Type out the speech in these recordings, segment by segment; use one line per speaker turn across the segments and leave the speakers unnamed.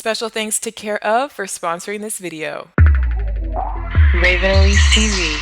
Special thanks to Care of for sponsoring this video.
Raven Elyse TV.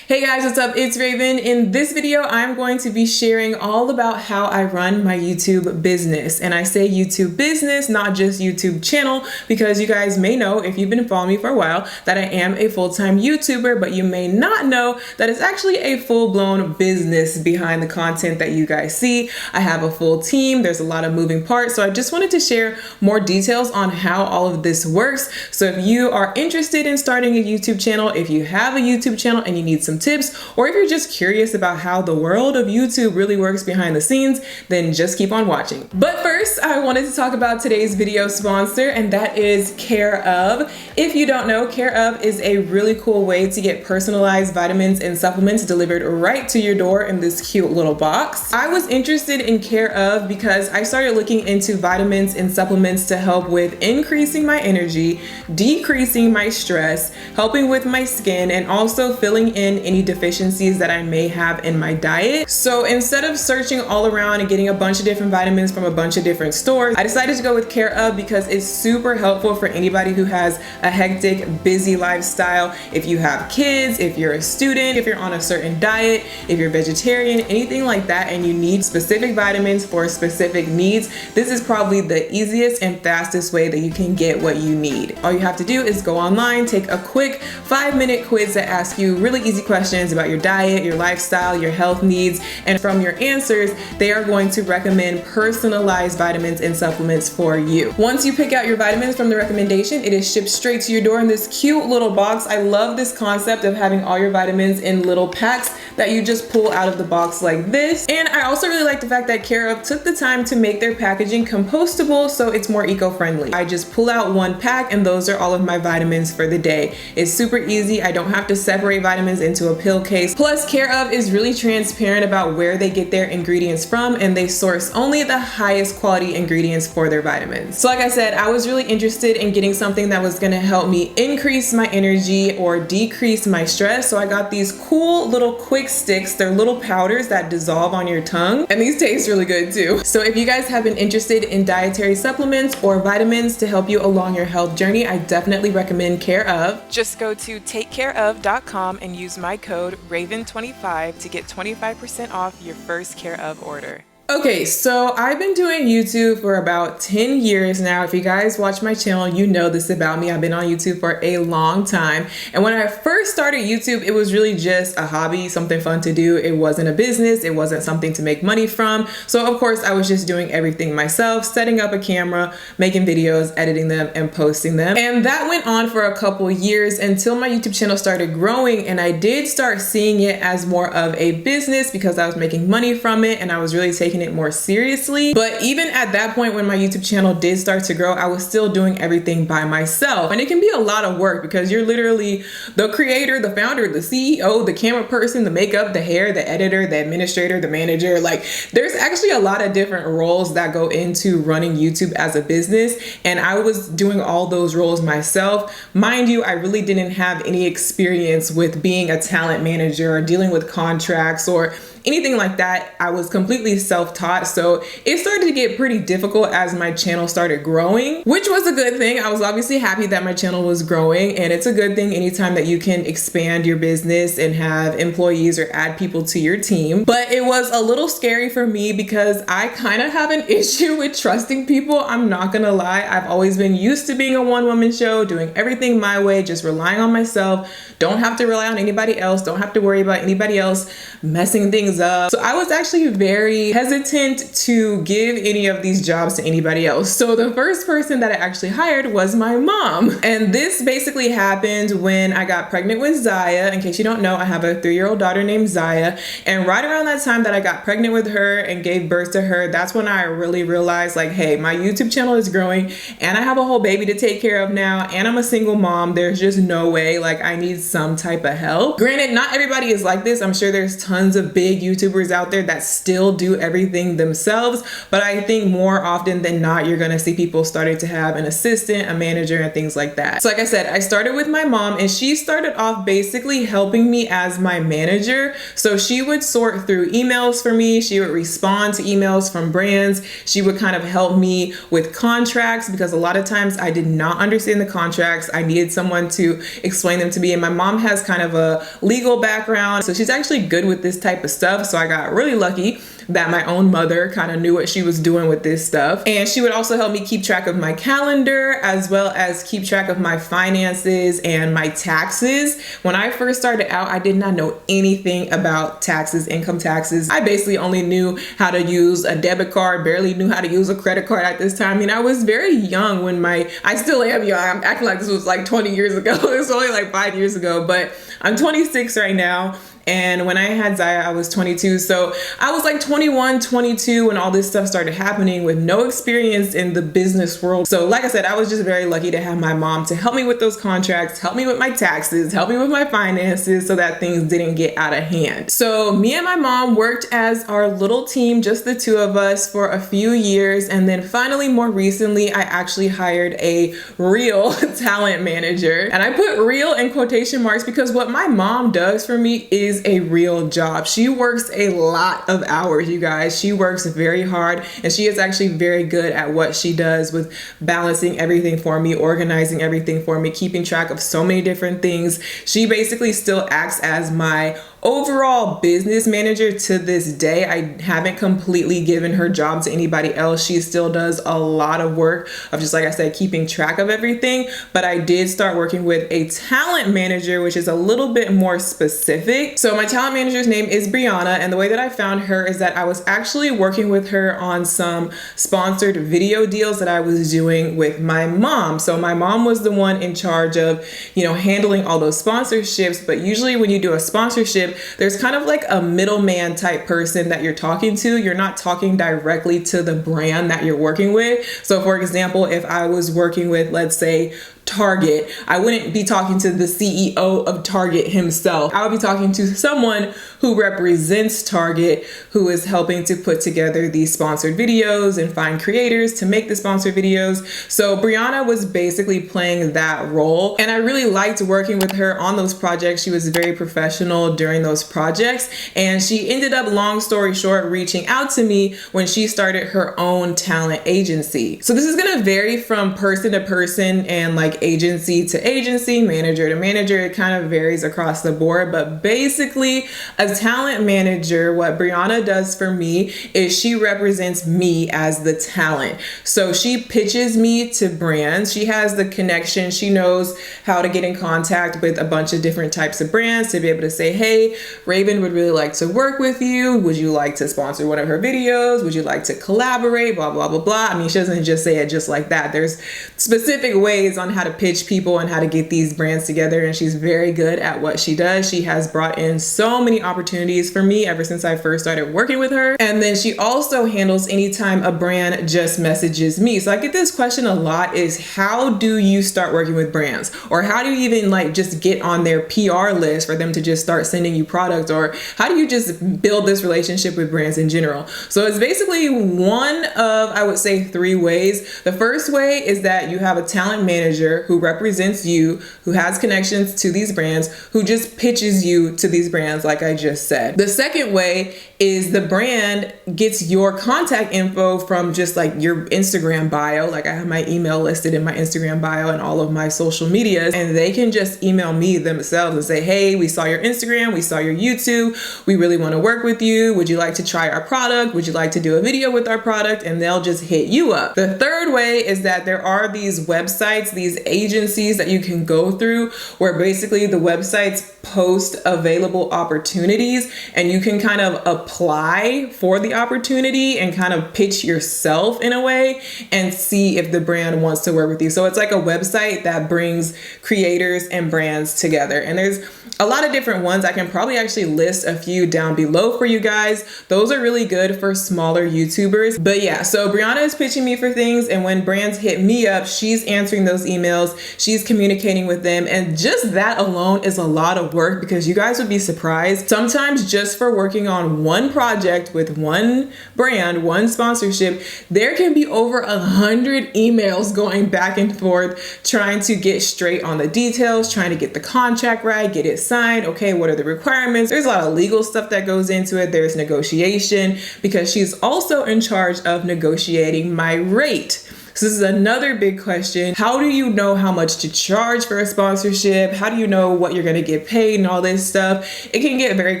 Hey guys, what's up? It's Raven. In this video, I'm going to be sharing all about how I run my YouTube business. And I say YouTube business, not just YouTube channel, because you guys may know, if you've been following me for a while, that I am a full-time YouTuber, but you may not know that it's actually a full-blown business behind the content that you guys see. I have a full team. There's a lot of moving parts. So I just wanted to share more details on how all of this works. So if you are interested in starting a YouTube channel, if you have a YouTube channel and you need some tips, or if you're just curious about how the world of YouTube really works behind the scenes, then just keep on watching. But first, I wanted to talk about today's video sponsor, and that is Care of. If you don't know, Care of is a really cool way to get personalized vitamins and supplements delivered right to your door in this cute little box. I was interested in Care of because I started looking into vitamins and supplements to help with increasing my energy, decreasing my stress, helping with my skin, and also filling in any deficiencies that I may have in my diet. So instead of searching all around and getting a bunch of different vitamins from a bunch of different stores, I decided to go with Care of because it's super helpful for anybody who has a hectic, busy lifestyle. If you have kids, if you're a student, if you're on a certain diet, if you're vegetarian, anything like that, and you need specific vitamins for specific needs, this is probably the easiest and fastest way that you can get what you need. All you have to do is go online, take a quick 5-minute quiz that asks you really easy questions about your diet, your lifestyle, your health needs, and from your answers, they are going to recommend personalized vitamins and supplements for you. Once you pick out your vitamins from the recommendation, it is shipped straight to your door in this cute little box. I love this concept of having all your vitamins in little packs that you just pull out of the box like this. And I also really like the fact that Care of took the time to make their packaging compostable, so it's more eco-friendly. I just pull out one pack and those are all of my vitamins for the day. It's super easy. I don't have to separate vitamins into a pill case. Plus, Care of is really transparent about where they get their ingredients from, and they source only the highest quality ingredients for their vitamins. So like I said, I was really interested in getting something that was gonna help me increase my energy or decrease my stress. So I got these cool little quick sticks. They're little powders that dissolve on your tongue, and these taste really good too. So if you guys have been interested in dietary supplements or vitamins to help you along your health journey, I definitely recommend Care of.
Just go to takecareof.com and use my code RAVEN25 to get 25% off your first Care of order.
Okay, so I've been doing YouTube for about 10 years now. If you guys watch my channel, you know this about me. I've been on YouTube for a long time. And when I first started YouTube, it was really just a hobby, something fun to do. It wasn't a business. It wasn't something to make money from. So of course, I was just doing everything myself, setting up a camera, making videos, editing them, and posting them. And that went on for a couple years until my YouTube channel started growing. And I did start seeing it as more of a business because I was making money from it and I was really taking it more seriously. But even at that point, when my YouTube channel did start to grow, I was still doing everything by myself. And it can be a lot of work because you're literally the creator, the founder, the CEO, the camera person, the makeup, the hair, the editor, the administrator, the manager. Like, there's actually a lot of different roles that go into running YouTube as a business. And I was doing all those roles myself. Mind you, I really didn't have any experience with being a talent manager or dealing with contracts or anything like that. I was completely self-taught. So it started to get pretty difficult as my channel started growing, which was a good thing. I was obviously happy that my channel was growing, and it's a good thing anytime that you can expand your business and have employees or add people to your team. But it was a little scary for me because I kind of have an issue with trusting people. I'm not gonna lie. I've always been used to being a one-woman show, doing everything my way, just relying on myself. Don't have to rely on anybody else. Don't have to worry about anybody else messing things up. So I was actually very hesitant to give any of these jobs to anybody else. So the first person that I actually hired was my mom. And this basically happened when I got pregnant with Ziya. In case you don't know, I have a 3-year-old daughter named Ziya. And right around that time that I got pregnant with her and gave birth to her, that's when I really realized, like, hey, my YouTube channel is growing and I have a whole baby to take care of now, and I'm a single mom. There's just no way, like, I need some type of help. Granted, not everybody is like this. I'm sure there's tons of big YouTubers out there that still do everything themselves, but I think more often than not, you're gonna see people starting to have an assistant, a manager, and things like that. So like I said, I started with my mom, and she started off basically helping me as my manager. So she would sort through emails for me. She would respond to emails from brands. She would kind of help me with contracts, because a lot of times I did not understand the contracts. I needed someone to explain them to me. And my mom has kind of a legal background, so she's actually good with this type of stuff. So I got really lucky that my own mother kind of knew what she was doing with this stuff. And she would also help me keep track of my calendar, as well as keep track of my finances and my taxes. When I first started out, I did not know anything about taxes, income taxes. I basically only knew how to use a debit card, barely knew how to use a credit card at this time. I mean, I was very young when I still am young. I'm acting like this was like 20 years ago. It's only like 5 years ago, but I'm 26 right now. And when I had Ziya, I was 22. So I was like 21, 22 when all this stuff started happening, with no experience in the business world. So like I said, I was just very lucky to have my mom to help me with those contracts, help me with my taxes, help me with my finances, so that things didn't get out of hand. So me and my mom worked as our little team, just the two of us, for a few years. And then finally, more recently, I actually hired a real talent manager. And I put real in quotation marks because what my mom does for me is a real job. She works a lot of hours, you guys. She works very hard, and she is actually very good at what she does with balancing everything for me, organizing everything for me, keeping track of so many different things. She basically still acts as my overall business manager to this day. I haven't completely given her job to anybody else. She still does a lot of work of, just like I said, keeping track of everything. But I did start working with a talent manager, which is a little bit more specific. So my talent manager's name is Brianna, and the way that I found her is that I was actually working with her on some sponsored video deals that I was doing with my mom. So my mom was the one in charge of, handling all those sponsorships. But usually when you do a sponsorship, there's kind of like a middleman type person that you're talking to. You're not talking directly to the brand that you're working with. So for example, if I was working with, let's say, Target, I wouldn't be talking to the CEO of Target himself. I would be talking to someone who represents Target, who is helping to put together these sponsored videos and find creators to make the sponsored videos. So Brianna was basically playing that role, and I really liked working with her on those projects. She was very professional during those projects, and she ended up, long story short, reaching out to me when she started her own talent agency. So this is going to vary from person to person and like agency to agency, manager to manager. It kind of varies across the board, but basically a talent manager, what Brianna does for me is she represents me as the talent. So she pitches me to brands. She has the connection. She knows how to get in contact with a bunch of different types of brands to be able to say, hey, Raven would really like to work with you. Would you like to sponsor one of her videos? Would you like to collaborate? Blah, blah, blah, blah. I mean, she doesn't just say it just like that. There's specific ways on how to pitch people and how to get these brands together, and she's very good at what she does. She has brought in so many opportunities for me ever since I first started working with her. And then she also handles anytime a brand just messages me. So I get this question a lot, is how do you start working with brands? Or how do you even like just get on their PR list for them to just start sending you products? Or how do you just build this relationship with brands in general? So it's basically one of, I would say, 3 ways. The first way is that you have a talent manager who represents you, who has connections to these brands, who just pitches you to these brands, like I just said. The second way is the brand gets your contact info from just like your Instagram bio. Like I have my email listed in my Instagram bio and all of my social medias, and they can just email me themselves and say, hey, we saw your Instagram, we saw your YouTube, we really want to work with you. Would you like to try our product? Would you like to do a video with our product? And they'll just hit you up. The third way is that there are these websites, these agencies that you can go through, where basically the websites post available opportunities, and you can kind of apply for the opportunity and kind of pitch yourself in a way and see if the brand wants to work with you. So it's like a website that brings creators and brands together. And there's a lot of different ones. I can probably actually list a few down below for you guys. Those are really good for smaller YouTubers. But yeah, so Brianna is pitching me for things, and when brands hit me up, she's answering those emails, she's communicating with them, and just that alone is a lot of work, because you guys would be surprised. Sometimes just for working on one project with one brand, one sponsorship, there can be over 100 emails going back and forth, trying to get straight on the details, trying to get the contract right, get it signed. Okay, what are the requirements? There's a lot of legal stuff that goes into it. There's negotiation, because she's also in charge of negotiating my rate. So this is another big question. How do you know how much to charge for a sponsorship? How do you know what you're gonna get paid and all this stuff? It can get very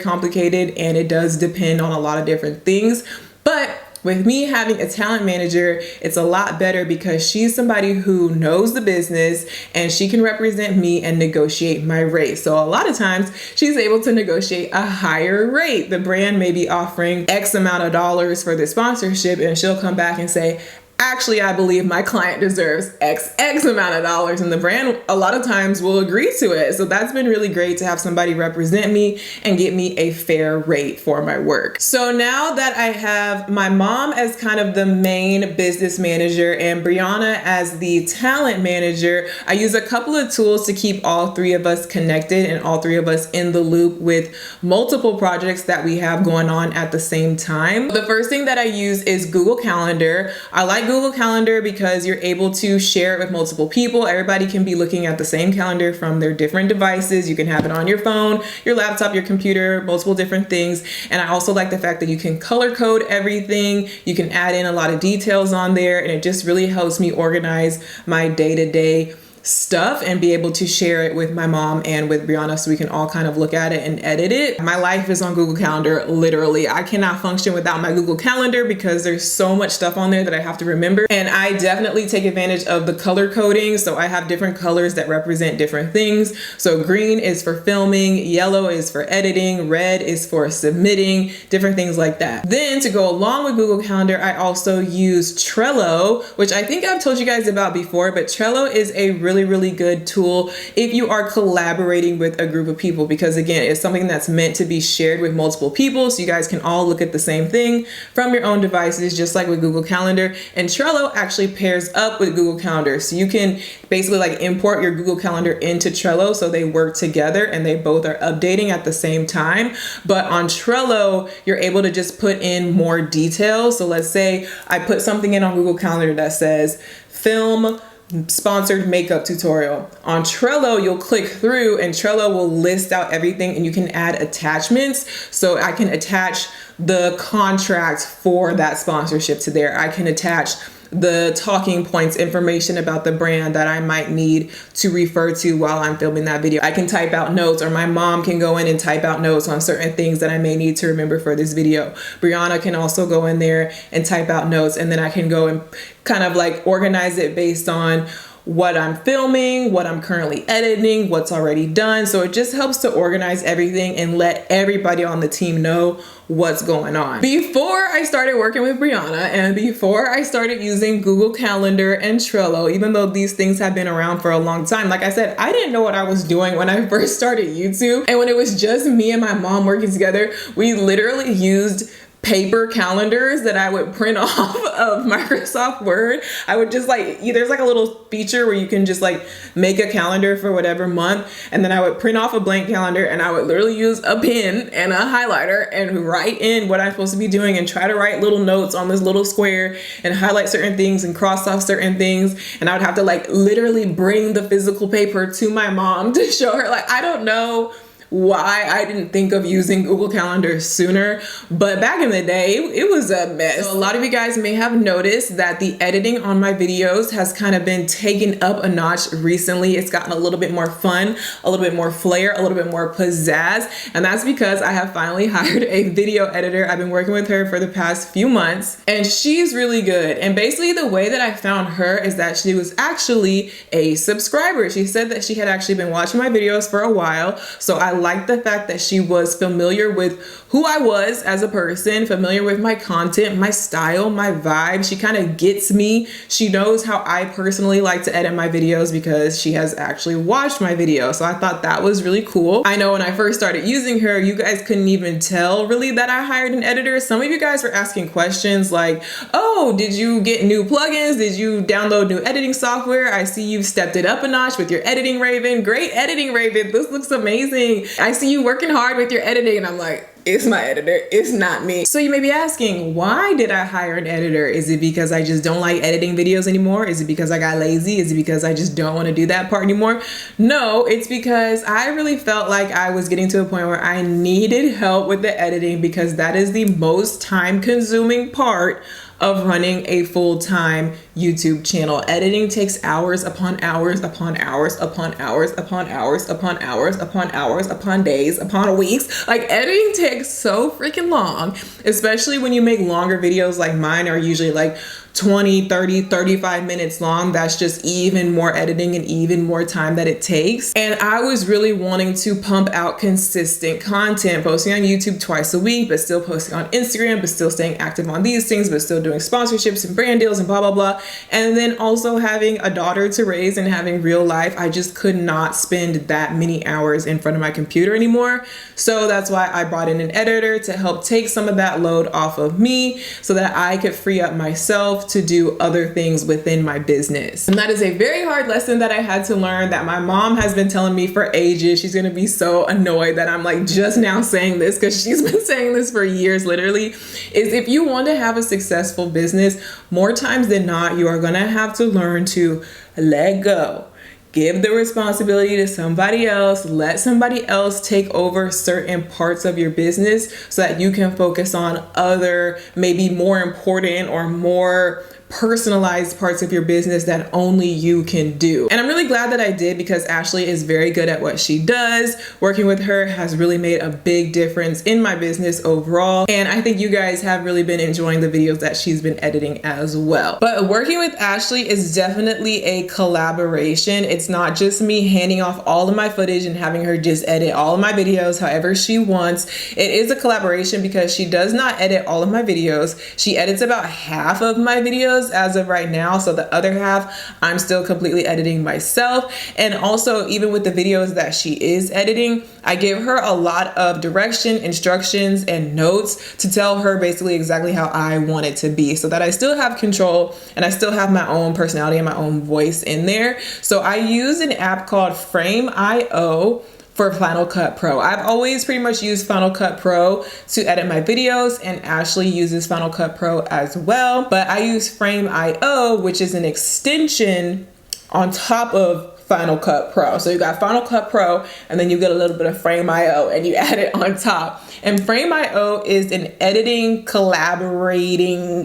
complicated, and it does depend on a lot of different things. But with me having a talent manager, it's a lot better, because she's somebody who knows the business and she can represent me and negotiate my rate. So a lot of times she's able to negotiate a higher rate. The brand may be offering X amount of dollars for the sponsorship, and she'll come back and say, actually, I believe my client deserves X amount of dollars, and the brand a lot of times will agree to it. So that's been really great to have somebody represent me and get me a fair rate for my work. So now that I have my mom as kind of the main business manager and Brianna as the talent manager, I use a couple of tools to keep all three of us connected and all three of us in the loop with multiple projects that we have going on at the same time. The first thing that I use is Google Calendar. I like Google Calendar because you're able to share it with multiple people. Everybody can be looking at the same calendar from their different devices. You can have it on your phone, your laptop, your computer, multiple different things. And I also like the fact that you can color code everything. You can add in a lot of details on there, and it just really helps me organize my day-to-day stuff and be able to share it with my mom and with Brianna, so we can all kind of look at it and edit it. My life is on Google Calendar, literally. I cannot function without my Google Calendar, because there's so much stuff on there that I have to remember. And I definitely take advantage of the color coding. So I have different colors that represent different things. So green is for filming, yellow is for editing, red is for submitting, different things like that. Then to go along with Google Calendar, I also use Trello, which I think I've told you guys about before, but Trello is a really good tool if you are collaborating with a group of people, because again, it's something that's meant to be shared with multiple people, so you guys can all look at the same thing from your own devices, just like with Google Calendar. And Trello actually pairs up with Google Calendar, so you can basically like import your Google Calendar into Trello, so they work together and they both are updating at the same time. But on Trello, you're able to just put in more details. So let's say I put something in on Google Calendar that says film sponsored makeup tutorial. On Trello, you'll click through and Trello will list out everything, and you can add attachments. So I can attach the contract for that sponsorship to there. I can attach the talking points, information about the brand that I might need to refer to while I'm filming that video. I can type out notes, or my mom can go in and type out notes on certain things that I may need to remember for this video. Brianna can also go in there and type out notes, and then I can go and kind of like organize it based on what I'm filming, what I'm currently editing, what's already done. So it just helps to organize everything and let everybody on the team know what's going on. Before I started working with Brianna and before I started using Google Calendar and Trello, even though these things have been around for a long time, like I said, I didn't know what I was doing when I first started YouTube. And when it was just me and my mom working together, we literally used paper calendars that I would print off of Microsoft Word. I would just like, there's like a little feature where you can just like make a calendar for whatever month. And then I would print off a blank calendar and I would literally use a pen and a highlighter and write in what I'm supposed to be doing and try to write little notes on this little square and highlight certain things and cross off certain things. And I would have to like literally bring the physical paper to my mom to show her. Like, I don't know why I didn't think of using Google Calendar sooner, but back in the day, it was a mess. So a lot of you guys may have noticed that the editing on my videos has kind of been taken up a notch recently. It's gotten a little bit more fun, a little bit more flair, a little bit more pizzazz, and that's because I have finally hired a video editor. I've been working with her for the past few months, and she's really good. And basically the way that I found her is that she was actually a subscriber. She said that she had actually been watching my videos for a while, so I liked the fact that she was familiar with who I was as a person, familiar with my content, my style, my vibe. She kind of gets me. She knows how I personally like to edit my videos because she has actually watched my video. So I thought that was really cool. I know when I first started using her, you guys couldn't even tell really that I hired an editor. Some of you guys were asking questions like, oh, did you get new plugins? Did you download new editing software? I see you've stepped it up a notch with your editing, Raven. Great editing, Raven. This looks amazing. I see you working hard with your editing. And I'm like, it's my editor, it's not me. So you may be asking, why did I hire an editor? Is it because I just don't like editing videos anymore? Is it because I got lazy? Is it because I just don't want to do that part anymore? No, it's because I really felt like I was getting to a point where I needed help with the editing, because that is the most time-consuming part of running a full-time YouTube channel. Editing takes hours upon hours upon hours upon hours upon hours upon hours upon hours upon days upon weeks. Like, editing takes so freaking long, especially when you make longer videos like mine are usually like 20, 30, 35 minutes long. That's just even more editing and even more time that it takes. And I was really wanting to pump out consistent content, posting on YouTube twice a week, but still posting on Instagram, but still staying active on these things, but still doing sponsorships and brand deals and blah, blah, blah. And then also having a daughter to raise and having real life. I just could not spend that many hours in front of my computer anymore. So that's why I brought in an editor to help take some of that load off of me so that I could free up myself to do other things within my business. And that is a very hard lesson that I had to learn, that my mom has been telling me for ages. She's gonna be so annoyed that I'm like just now saying this, because she's been saying this for years literally, is if you want to have a successful business, more times than not, you are gonna have to learn to let go. Give the responsibility to somebody else. Let somebody else take over certain parts of your business so that you can focus on other, maybe more important or more personalized parts of your business that only you can do. And I'm really glad that I did, because Ashley is very good at what she does. Working with her has really made a big difference in my business overall. And I think you guys have really been enjoying the videos that she's been editing as well. But working with Ashley is definitely a collaboration. It's not just me handing off all of my footage and having her just edit all of my videos however she wants. It is a collaboration because she does not edit all of my videos. She edits about half of my videos as of right now. So the other half, I'm still completely editing myself. And also, even with the videos that she is editing, I give her a lot of direction, instructions, and notes to tell her basically exactly how I want it to be, so that I still have control and I still have my own personality and my own voice in there. So I use an app called Frame.io for Final Cut Pro. I've always pretty much used Final Cut Pro to edit my videos, and Ashley uses Final Cut Pro as well. But I use Frame.io, which is an extension on top of Final Cut Pro. So you got Final Cut Pro, and then you get a little bit of Frame.io and you add it on top. And Frame.io is an editing, collaborator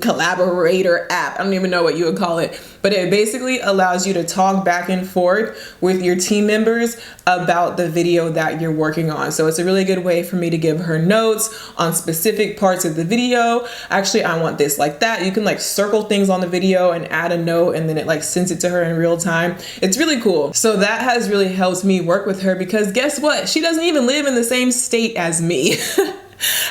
app. I don't even know what you would call it, but it basically allows you to talk back and forth with your team members about the video that you're working on. So it's a really good way for me to give her notes on specific parts of the video. Actually, I want this like that. You can like circle things on the video and add a note, and then it like sends it to her in real time. It's really cool. So that has really helped me work with her, because guess what? She doesn't even live in the same state as me.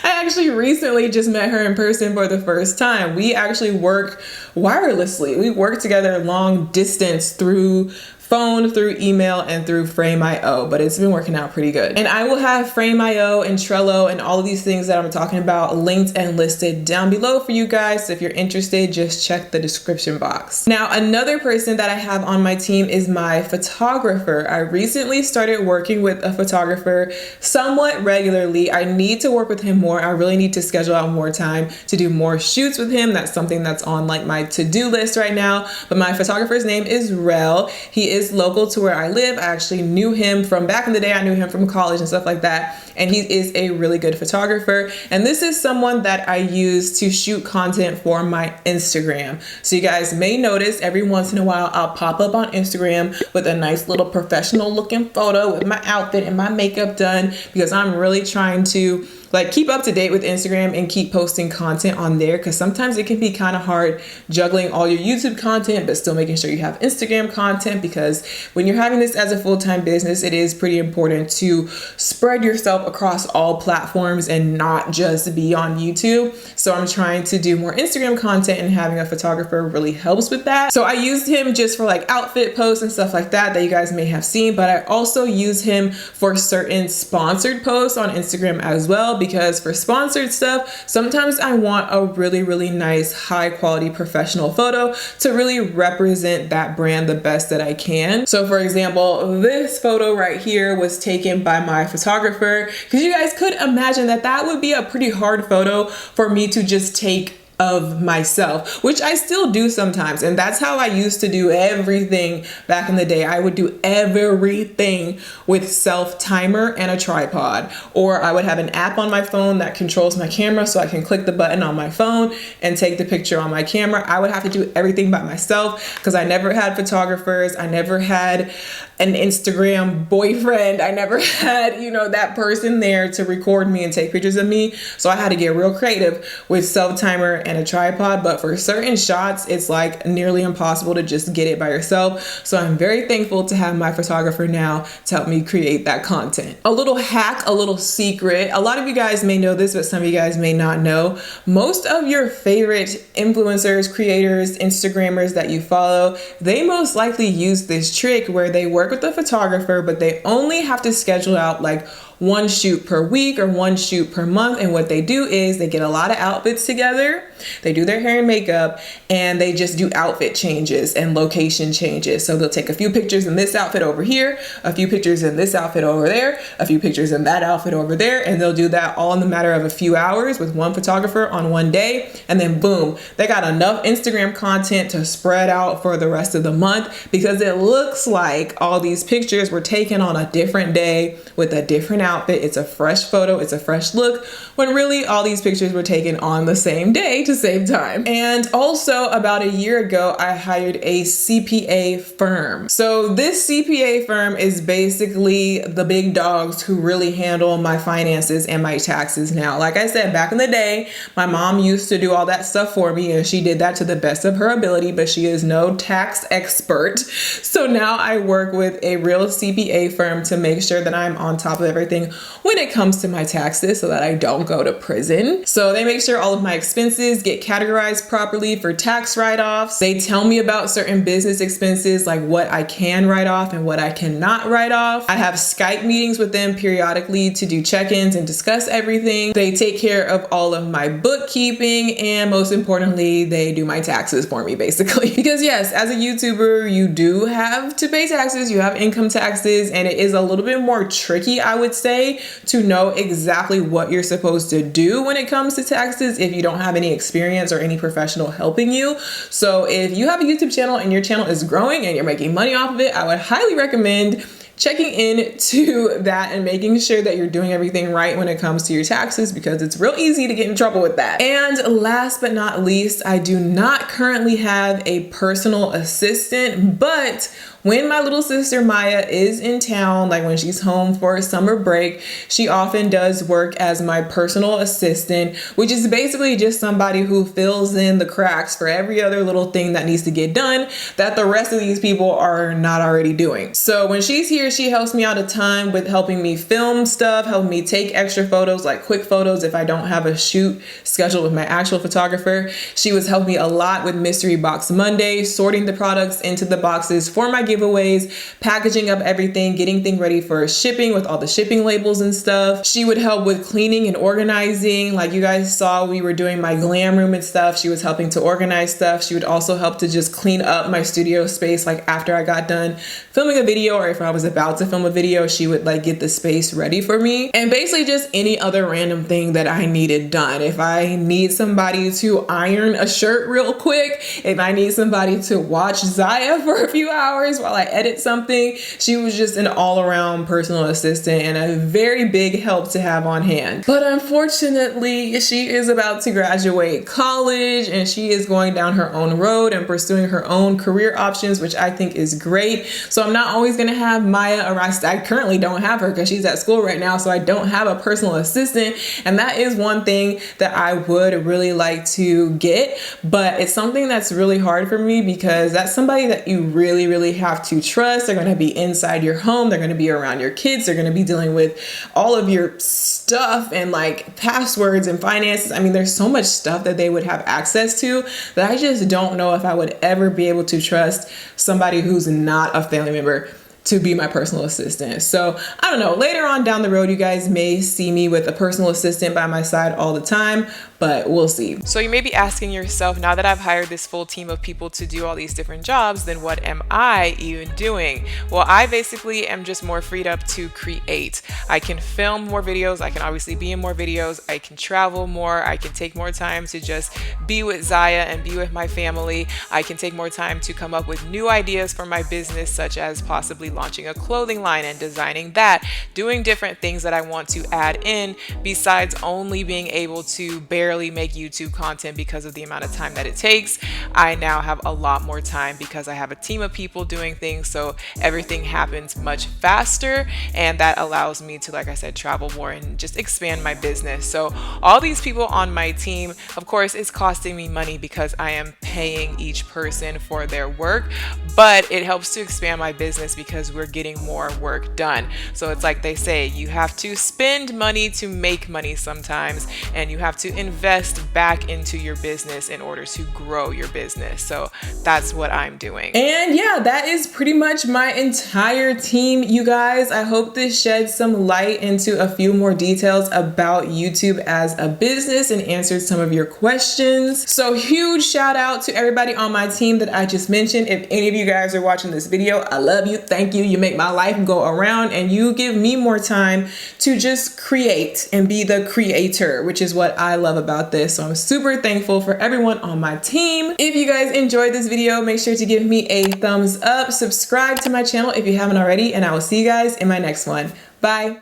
I actually recently just met her in person for the first time. We actually work wirelessly. We work together long distance through phone, through email, and through Frame.io, but it's been working out pretty good. And I will have Frame.io and Trello and all of these things that I'm talking about linked and listed down below for you guys. So if you're interested, just check the description box. Now, another person that I have on my team is my photographer. I recently started working with a photographer somewhat regularly. I need to work with him more. I really need to schedule out more time to do more shoots with him. That's something that's on like my to-do list right now. But my photographer's name is Rel. He is local to where I live. I actually knew him from back in the day. I knew him from college and stuff like that. And he is a really good photographer. And this is someone that I use to shoot content for my Instagram. So you guys may notice every once in a while, I'll pop up on Instagram with a nice little professional looking photo with my outfit and my makeup done, because I'm really trying to like keep up to date with Instagram and keep posting content on there, because sometimes it can be kind of hard juggling all your YouTube content but still making sure you have Instagram content, because when you're having this as a full-time business, it is pretty important to spread yourself across all platforms and not just be on YouTube. So I'm trying to do more Instagram content, and having a photographer really helps with that. So I used him just for like outfit posts and stuff like that you guys may have seen, but I also use him for certain sponsored posts on Instagram as well, because for sponsored stuff, sometimes I want a really nice high quality professional photo to really represent that brand the best that I can. So for example, this photo right here was taken by my photographer, because you guys could imagine that that would be a pretty hard photo for me to just take of myself, which I still do sometimes. And that's how I used to do everything back in the day. I would do everything with self timer and a tripod, or I would have an app on my phone that controls my camera, so I can click the button on my phone and take the picture on my camera. I would have to do everything by myself because I never had photographers. I never had an Instagram boyfriend. I never had, you know, that person there to record me and take pictures of me. So I had to get real creative with self timer and a tripod. But for certain shots, it's like nearly impossible to just get it by yourself. So I'm very thankful to have my photographer now to help me create that content. A little hack, a little secret. A lot of you guys may know this, but some of you guys may not know. Most of your favorite influencers, creators, Instagrammers that you follow, they most likely use this trick where they work with a photographer, but they only have to schedule out like one shoot per week or one shoot per month. And what they do is they get a lot of outfits together, they do their hair and makeup, and they just do outfit changes and location changes. So they'll take a few pictures in this outfit over here, a few pictures in this outfit over there, a few pictures in that outfit over there, and they'll do that all in the matter of a few hours with one photographer on one day. And then boom, they got enough Instagram content to spread out for the rest of the month, because it looks like all these pictures were taken on a different day with a different outfit. It's a fresh photo, it's a fresh look, when really all these pictures were taken on the same day to save time. And also about a year ago, I hired a CPA firm. So this CPA firm is basically the big dogs who really handle my finances and my taxes now. Like I said, back in the day, my mom used to do all that stuff for me, and she did that to the best of her ability, but she is no tax expert. So now I work with a real CPA firm to make sure that I'm on top of everything when it comes to my taxes, so that I don't go to prison. So they make sure all of my expenses get categorized properly for tax write-offs. They tell me about certain business expenses, like what I can write off and what I cannot write off. I have Skype meetings with them periodically to do check-ins and discuss everything. They take care of all of my bookkeeping, and most importantly, they do my taxes for me, basically. Because yes, as a YouTuber, you do have to pay taxes, you have income taxes, and it is a little bit more tricky, I would say, to know exactly what you're supposed to do when it comes to taxes if you don't have any experience or any professional helping you. So if you have a YouTube channel and your channel is growing and you're making money off of it, I would highly recommend checking into that and making sure that you're doing everything right when it comes to your taxes, because it's real easy to get in trouble with that. And last but not least, I do not currently have a personal assistant, but when my little sister Maya is in town, like when she's home for a summer break, she often does work as my personal assistant, which is basically just somebody who fills in the cracks for every other little thing that needs to get done that the rest of these people are not already doing. So when she's here, she helps me out a ton with helping me film stuff, helping me take extra photos, like quick photos if I don't have a shoot scheduled with my actual photographer. She was helping me a lot with Mystery Box Monday, sorting the products into the boxes for my giveaways, packaging up everything, getting things ready for shipping with all the shipping labels and stuff. She would help with cleaning and organizing. Like you guys saw, we were doing my glam room and stuff. She was helping to organize stuff. She would also help to just clean up my studio space, like after I got done filming a video, or if I was about to film a video, she would like get the space ready for me. And basically just any other random thing that I needed done. If I need somebody to iron a shirt real quick, if I need somebody to watch Ziya for a few hours hours while I edit something. She was just an all-around personal assistant and a very big help to have on hand. But unfortunately, she is about to graduate college and she is going down her own road and pursuing her own career options, which I think is great. So I'm not always going to have Maya around. I currently don't have her because she's at school right now, so I don't have a personal assistant, and that is one thing that I would really like to get, but it's something that's really hard for me because that's somebody that you really have to trust. They're going to be inside your home, they're going to be around your kids, they're going to be dealing with all of your stuff and like passwords and finances. I mean, there's so much stuff that they would have access to that I just don't know if I would ever be able to trust somebody who's not a family member to be my personal assistant. So I don't know, later on down the road, you guys may see me with a personal assistant by my side all the time, but we'll see.
So you may be asking yourself, now that I've hired this full team of people to do all these different jobs, then what am I even doing? Well, I basically am just more freed up to create. I can film more videos. I can obviously be in more videos. I can travel more. I can take more time to just be with Ziya and be with my family. I can take more time to come up with new ideas for my business, such as possibly launching a clothing line and designing that, doing different things that I want to add in besides only being able to barely make YouTube content because of the amount of time that it takes. I now have a lot more time because I have a team of people doing things, so everything happens much faster, and that allows me to, like I said, travel more and just expand my business. So all these people on my team, of course, it's costing me money because I am paying each person for their work, but it helps to expand my business because we're getting more work done. So it's like they say, you have to spend money to make money sometimes, and you have to invest back into your business in order to grow your business. So that's what I'm doing.
And yeah, that is pretty much my entire team, you guys. I hope this sheds some light into a few more details about YouTube as a business and answered some of your questions. So huge shout out to everybody on my team that I just mentioned. If any of you guys are watching this video, I love you. Thank you. You make my life go around and you give me more time to just create and be the creator, which is what I love about this. So I'm super thankful for everyone on my team. If you guys enjoyed this video, make sure to give me a thumbs up, subscribe to my channel if you haven't already, and I will see you guys in my next one. Bye.